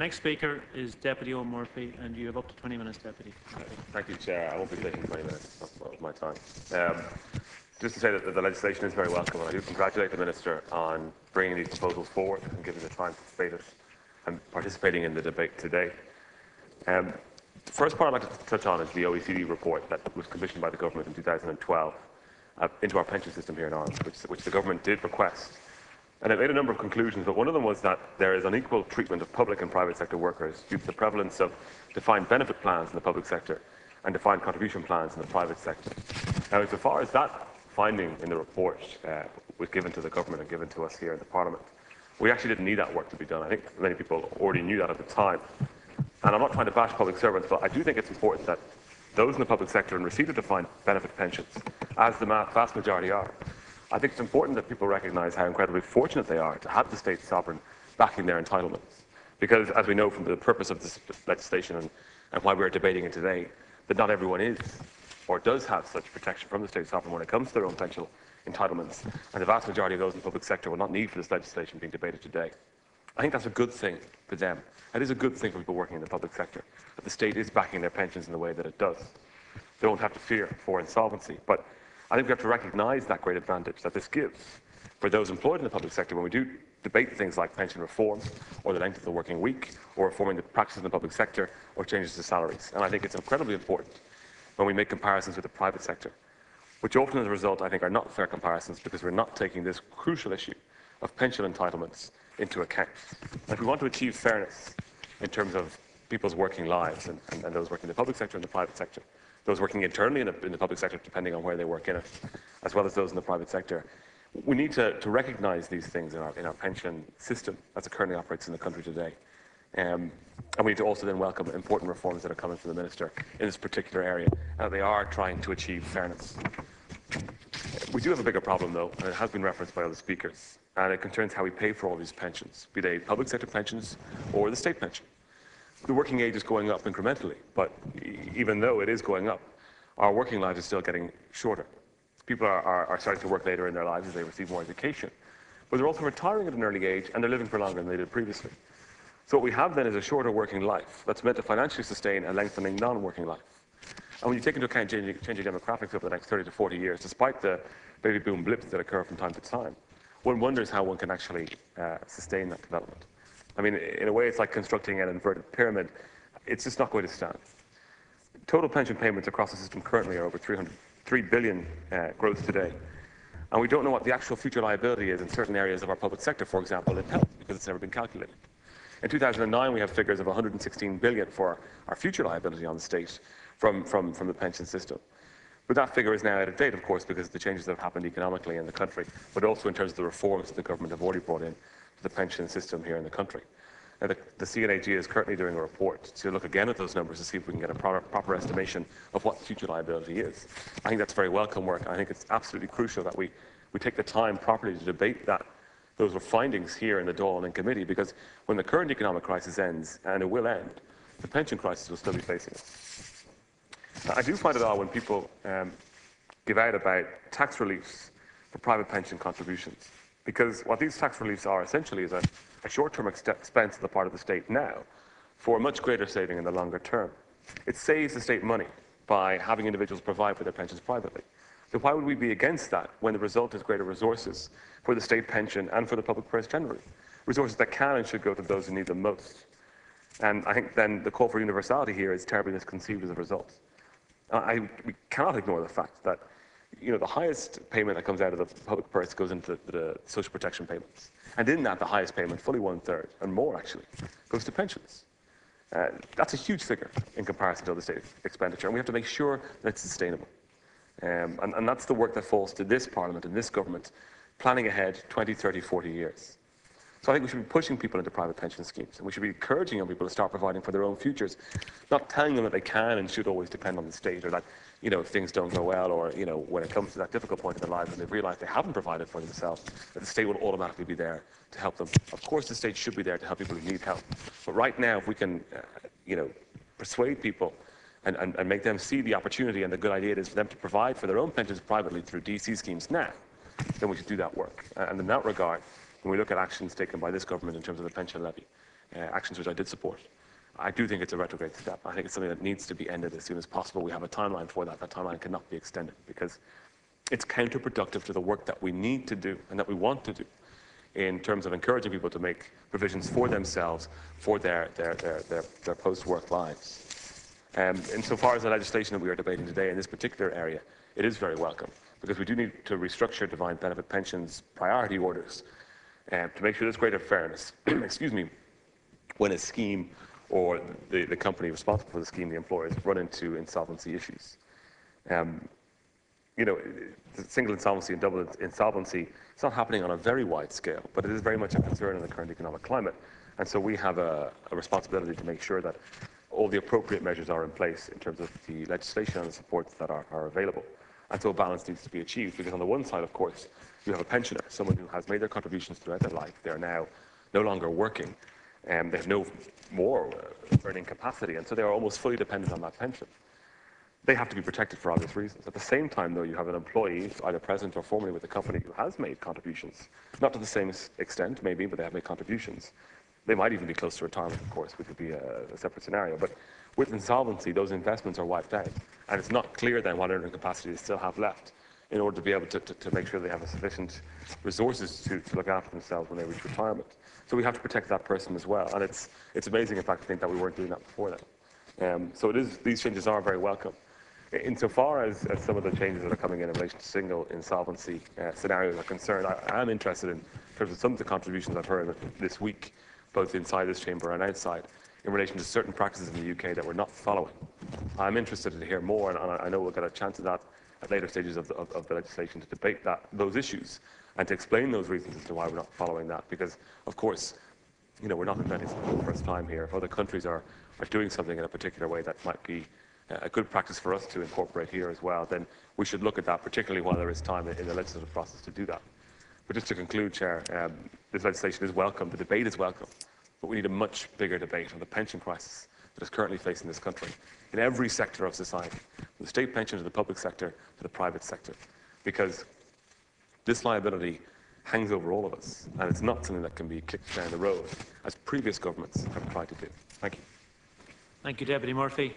next speaker is Deputy O'Murphy, and you have up to 20 minutes, Deputy. Thank you, Chair. I won't be taking 20 minutes of my time. Just to say that the legislation is very welcome, and I do congratulate the Minister on bringing these proposals forward and giving the time to debate it and participating in the debate today. The first part I'd like to touch on is the OECD report that was commissioned by the government in 2012 into our pension system here in Ireland, which the government did request. And it made a number of conclusions, but one of them was that there is unequal treatment of public and private sector workers due to the prevalence of defined benefit plans in the public sector and defined contribution plans in the private sector. Now, so far as that finding in the report was given to the government and given to us here in the Parliament, we actually didn't need that work to be done. I think many people already knew that at the time. And I'm not trying to bash public servants, but I do think it's important that those in the public sector in receipt of defined benefit pensions, as the vast majority are, I think it's important that people recognise how incredibly fortunate they are to have the state sovereign backing their entitlements. Because, as we know from the purpose of this legislation and why we're debating it today, that not everyone is or does have such protection from the state sovereign when it comes to their own pension entitlements. And the vast majority of those in the public sector will not need for this legislation being debated today. I think that's a good thing for them. It is a good thing for people working in the public sector, that the state is backing their pensions in the way that it does. They don't have to fear for insolvency. But I think we have to recognise that great advantage that this gives for those employed in the public sector when we do debate things like pension reform or the length of the working week or reforming the practices in the public sector or changes to salaries. And I think it's incredibly important when we make comparisons with the private sector, which often as a result I think are not fair comparisons because we're not taking this crucial issue of pension entitlements into account. And if we want to achieve fairness in terms of people's working lives and those working in the public sector and the private sector, those working internally in the public sector, depending on where they work in it, as well as those in the private sector. We need to recognise these things in our pension system as it currently operates in the country today. And we need to also then welcome important reforms that are coming from the Minister in this particular area, and they are trying to achieve fairness. We do have a bigger problem, though, and it has been referenced by other speakers, and it concerns how we pay for all these pensions, be they public sector pensions or the state pension. The working age is going up incrementally, but even though it is going up, our working lives are still getting shorter. People are starting to work later in their lives as they receive more education, but they're also retiring at an early age and they're living for longer than they did previously. So what we have then is a shorter working life that's meant to financially sustain a lengthening non-working life. And when you take into account changing demographics over the next 30 to 40 years, despite the baby boom blips that occur from time to time, one wonders how one can actually sustain that development. I mean, in a way, it's like constructing an inverted pyramid. It's just not going to stand. Total pension payments across the system currently are over 3 billion gross today. And we don't know what the actual future liability is in certain areas of our public sector, for example, in health, because it's never been calculated. In 2009, we have figures of 116 billion for our future liability on the state from the pension system. But that figure is now out of date, of course, because of the changes that have happened economically in the country, but also in terms of the reforms that the government have already brought in to the pension system here in the country. Now, the CNAG is currently doing a report to look again at those numbers to see if we can get a proper estimation of what the future liability is. I think that's very welcome work. I think it's absolutely crucial that we take the time properly to debate those findings here in the Dáil and committee, because when the current economic crisis ends, and it will end, the pension crisis will still be facing us. Now, I do find it odd when people give out about tax reliefs for private pension contributions, because what these tax reliefs are essentially is a short-term expense on the part of the state now for a much greater saving in the longer term. It saves the state money by having individuals provide for their pensions privately. So why would we be against that when the result is greater resources for the state pension and for the public purse generally? Resources that can and should go to those who need them most. And I think then the call for universality here is terribly misconceived as a result. We cannot ignore the fact that the highest payment that comes out of the public purse goes into the social protection payments. And in that, the highest payment, fully 1/3, and more actually, goes to pensions. That's a huge figure in comparison to other state expenditure, and we have to make sure that it's sustainable. And that's the work that falls to this Parliament and this government, planning ahead 20, 30, 40 years. So I think we should be pushing people into private pension schemes, and we should be encouraging young people to start providing for their own futures, not telling them that they can and should always depend on the state, or that, if things don't go well, or, when it comes to that difficult point in their lives and they've realised they haven't provided for themselves, that the state will automatically be there to help them. Of course, the state should be there to help people who need help. But right now, if we can, persuade people and make them see the opportunity and the good idea it is for them to provide for their own pensions privately through DC schemes now, then we should do that work. And in that regard, when we look at actions taken by this government in terms of the pension levy, actions which I did support. I do think it's a retrograde step. I think it's something that needs to be ended as soon as possible. We have a timeline for that. That timeline cannot be extended because it's counterproductive to the work that we need to do and that we want to do in terms of encouraging people to make provisions for themselves for their post-work lives. Insofar as the legislation that we are debating today in this particular area, it is very welcome because we do need to restructure defined benefit pensions priority orders to make sure there's greater fairness, excuse me, when a scheme or the company responsible for the scheme, the employers, run into insolvency issues. You know, the single insolvency and double insolvency, it's not happening on a very wide scale, but it is very much a concern in the current economic climate. And so we have a responsibility to make sure that all the appropriate measures are in place in terms of the legislation and the supports that are available. And so a balance needs to be achieved because on the one side, of course, you have a pensioner, someone who has made their contributions throughout their life. They're now no longer working and they have no more earning capacity. And so they are almost fully dependent on that pension. They have to be protected for obvious reasons. At the same time, though, you have an employee, either present or formerly with the company, who has made contributions. Not to the same extent, maybe, but they have made contributions. They might even be close to retirement, of course, which would be a separate scenario. But with insolvency, those investments are wiped out. And it's not clear then what earning capacity they still have left in order to be able to make sure they have sufficient resources to look after themselves when they reach retirement. So we have to protect that person as well. And it's amazing, in fact, to think that we weren't doing that before then. So these changes are very welcome. Insofar as some of the changes that are coming in relation to single insolvency scenarios are concerned, I am interested in terms of some of the contributions I've heard this week, both inside this chamber and outside, in relation to certain practices in the UK that we're not following. I'm interested to hear more, and I know we'll get a chance of that at later stages of the legislation to debate those issues and to explain those reasons as to why we're not following that. Because, of course, you know, we're not inventing something for the first time here. If other countries are doing something in a particular way that might be a good practice for us to incorporate here as well, then we should look at that, particularly while there is time in the legislative process to do that. But just to conclude, Chair, this legislation is welcome, the debate is welcome, but we need a much bigger debate on the pension crisis that is currently facing this country in every sector of society, from the state pension to the public sector to the private sector, because this liability hangs over all of us, and it's not something that can be kicked down the road, as previous governments have tried to do. Thank you. Thank you, Deputy Murphy.